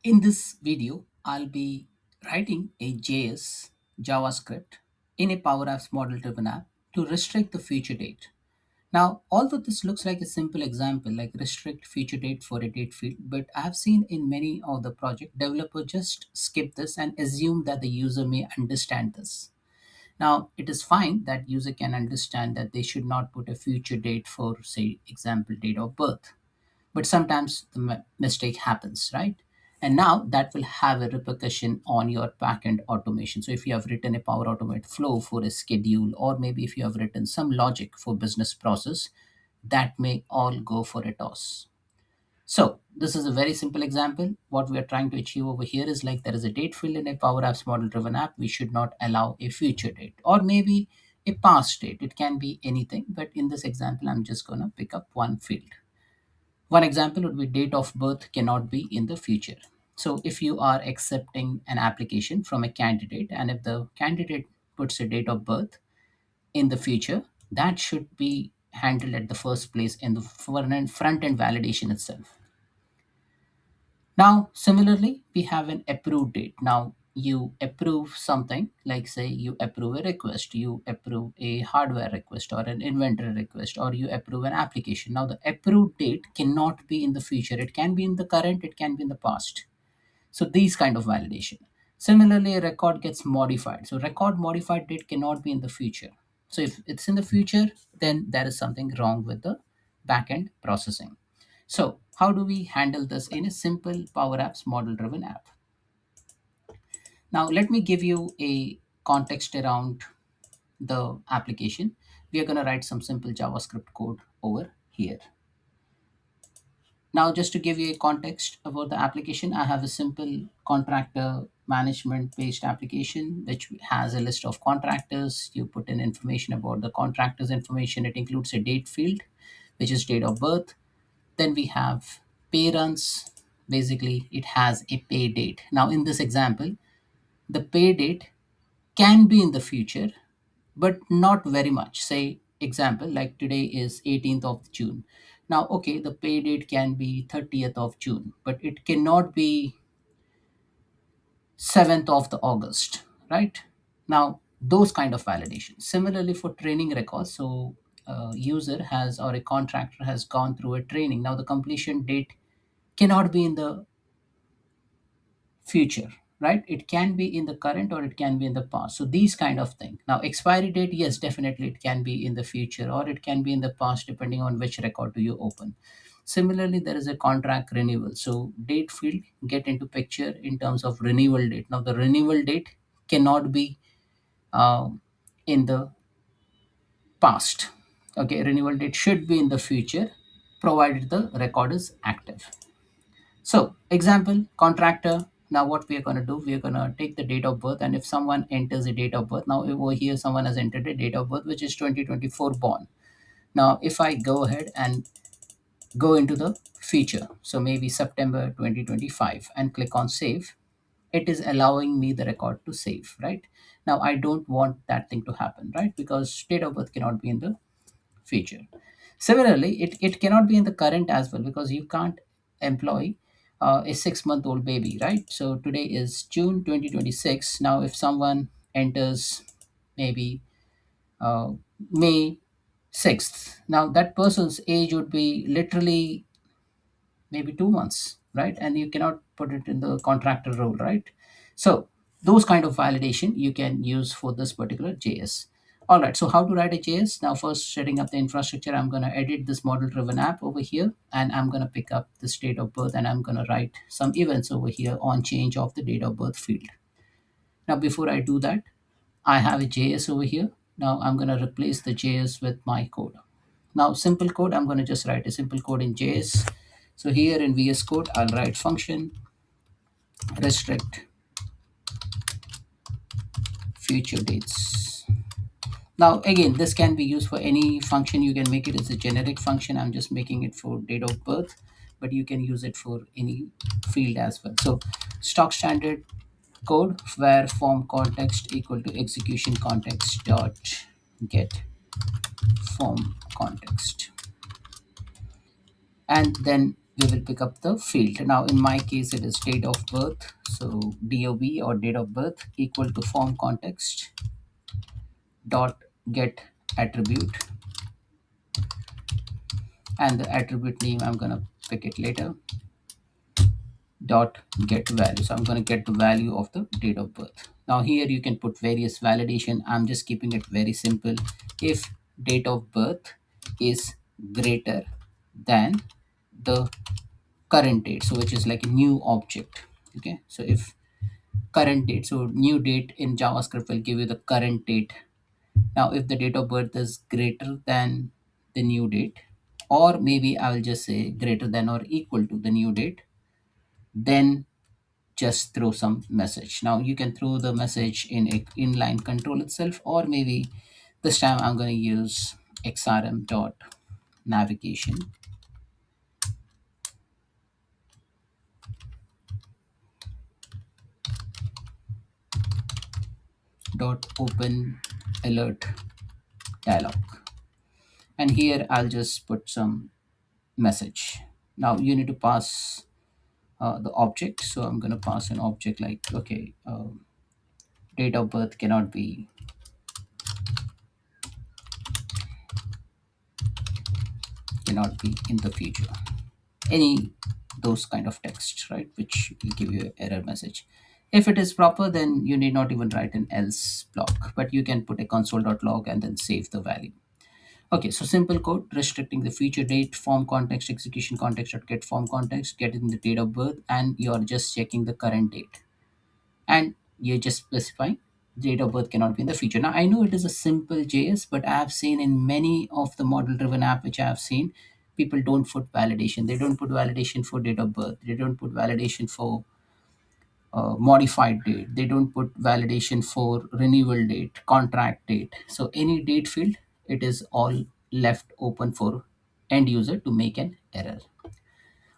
In this video, I'll be writing a JS JavaScript in a Power Apps model driven app to restrict the future date. Now, although this looks like a simple example, like restrict future date for a date field, but I have seen in many of the project developers just skip this and assume that the user may understand this. Now, it is fine that user can understand that they should not put a future date for, say, example, date of birth, but sometimes the mistake happens, right? And now that will have a repercussion on your backend automation. So if you have written a Power Automate flow for a schedule, or maybe if you have written some logic for business process, that may all go for a toss. So this is a very simple example. What we are trying to achieve over here is like there is a date field in a Power Apps model driven app. We should not allow a future date or maybe a past date. It can be anything, but in this example, I'm just going to pick up one field. One example would be date of birth cannot be in the future. So if you are accepting an application from a candidate and if the candidate puts a date of birth in the future, that should be handled at the first place in the front end validation itself. Now, similarly, we have an approved date. Now, you approve something, like say you approve a request, you approve a hardware request or an inventory request, or you approve an application. Now, the approved date cannot be in the future. It can be in the current, it can be in the past. So these kind of validation. Similarly, a record gets modified. So record modified date cannot be in the future. So if it's in the future, then there is something wrong with the backend processing. So how do we handle this in a simple Power Apps model driven app? Now let me give you a context around the application. We are going to write some simple JavaScript code over here. Now, just to give you a context about the application, I have a simple contractor management based application which has a list of contractors. You put in information about the contractor's information. It includes a date field, which is date of birth. Then we have pay runs. Basically, it has a pay date. Now, in this example, the pay date can be in the future, but not very much. Say, example, like today is 18th of June. Now, okay, the pay date can be 30th of June, but it cannot be 7th of the August, right? Now, those kind of validations. Similarly, for training records, so a user has or a contractor has gone through a training. Now, the completion date cannot be in the future, right? It can be in the current or it can be in the past. So these kind of thing. Now expiry date, yes, definitely it can be in the future or it can be in the past depending on which record do you open. Similarly, there is a contract renewal. So date field get into picture in terms of renewal date. Now the renewal date cannot be uh, in the past. Okay, renewal date should be in the future provided the record is active. So, example, contractor. Now, what we are going to do, we are going to take the date of birth, and if someone enters a date of birth, now over here someone has entered a date of birth which is 2024 born. Now, if I go ahead and go into the future, so maybe September 2025, and click on save, it is allowing me the record to save, right? Now, I don't want that thing to happen, right? Because date of birth cannot be in the future. Similarly, it cannot be in the current as well because you can't employ a 6-month-old baby, right? So today is June 2026. Now, if someone enters maybe uh, May 6th, now that person's age would be literally maybe 2 months, right? And you cannot put it in the contractor role, right? So those kind of validation you can use for this particular JS. All right, so how to write a JS? Now, first setting up the infrastructure, I'm going to edit this model driven app over here, and I'm going to pick up the date of birth, and I'm going to write some events over here on change of the date of birth field. Now, before I do that, I have a JS over here. Now, I'm going to replace the JS with my code. Now, simple code, I'm going to just write a simple code in JS. So here in VS Code, I'll write function restrict future dates. Now, again, this can be used for any function. You can make it as a generic function. I'm just making it for date of birth, but you can use it for any field as well. So stock standard code where form context equal to execution context dot get form context. And then we will pick up the field. Now in my case it is date of birth, so DOB or date of birth equal to form context dot get attribute, and the attribute name I'm gonna pick it later, dot get value. So I'm going to get the value of the date of birth. Now here you can put various validation. I'm just keeping it very simple. If date of birth is greater than the current date, so which is like a new object. Okay, so if current date, so new date in JavaScript will give you the current date. Now if the date of birth is greater than the new date, or maybe I will just say greater than or equal to the new date, then just throw some message. Now you can throw the message in a inline control itself, or maybe this time I'm going to use xrm dot navigation dot open alert dialog, and here I'll just put some message. Now you need to pass the object, so I'm going to pass an object like, okay, date of birth cannot be in the future, any those kind of text, right, which will give you an error message. If it is proper, then you need not even write an else block, but you can put a console.log and then save the value. Okay, so simple code restricting the future date, form context, execution context dot get form context, getting the date of birth, and you're just checking the current date, and you're just specifying date of birth cannot be in the future. Now I know it is a simple JS, but I have seen in many of the model driven app which I have seen, people don't put validation. They don't put validation for date of birth. They don't put validation for modified date. They don't put validation for renewal date, contract date. So any date field, it is all left open for end user to make an error.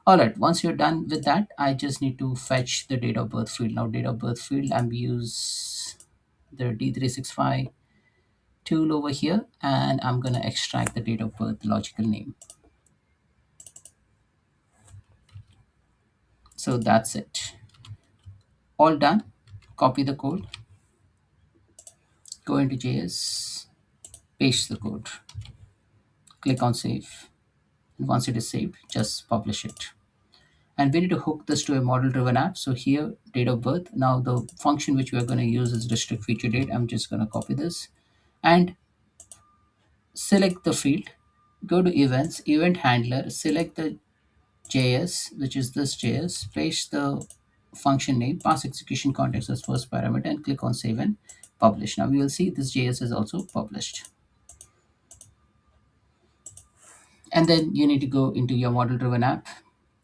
All right, once you're done with that, I just need to fetch the date of birth field. Now, date of birth field, I'm use the D365 tool over here, and I'm gonna extract the date of birth logical name. So that's it. All done. Copy the code, go into JS, paste the code, click on save. And once it is saved, just publish it. And we need to hook this to a model driven app. So here, date of birth. Now the function which we are going to use is restrict future date. I'm just going to copy this and select the field, go to events, event handler, select the JS, which is this JS, paste the function name, pass execution context as first parameter, and click on save and publish. Now you will see this JS is also published. And then you need to go into your model driven app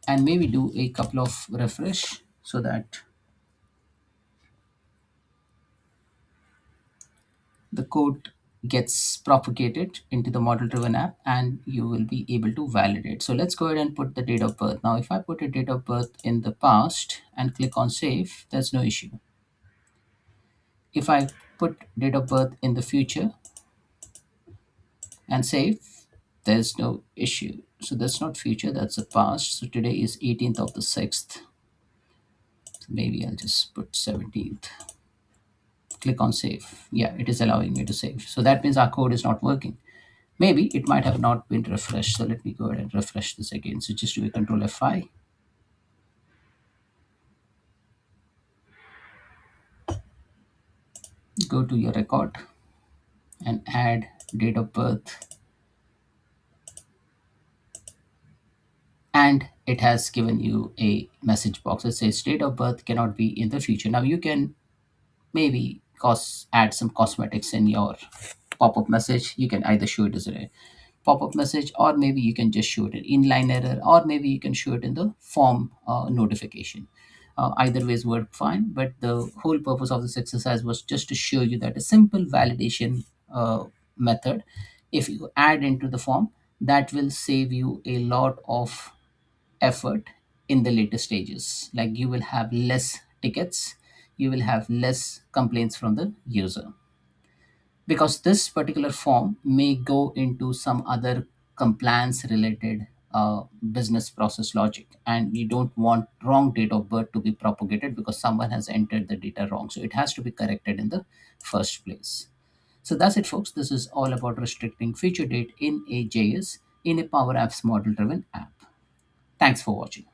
and maybe do a couple of refresh so that the code gets propagated into the model driven app and you will be able to validate. So let's go ahead and put the date of birth. Now if I put a date of birth in the past and click on save, there's no issue. If I put date of birth in the future and save, there's no issue. So that's not future, that's the past. So today is 18th of the 6th. So maybe I'll just put 17th. Click on save. Yeah, it is allowing me to save. So that means our code is not working. Maybe it might have not been refreshed. So let me go ahead and refresh this again. So just do a control F5. Go to your record and add date of birth. And it has given you a message box. It says date of birth cannot be in the future. Now you can maybe add some cosmetics in your pop-up message. You can either show it as a pop-up message, or maybe you can just show it an inline error, or maybe you can show it in the form notification. Either ways work fine, but the whole purpose of this exercise was just to show you that a simple validation method, if you add into the form, that will save you a lot of effort in the later stages. Like you will have less tickets, you will have less complaints from the user, because this particular form may go into some other compliance related business process logic, and you don't want wrong date of birth to be propagated because someone has entered the data wrong. So it has to be corrected in the first place. So that's it, folks. This is all about restricting feature date in a JS in a Power Apps model driven app. Thanks for watching.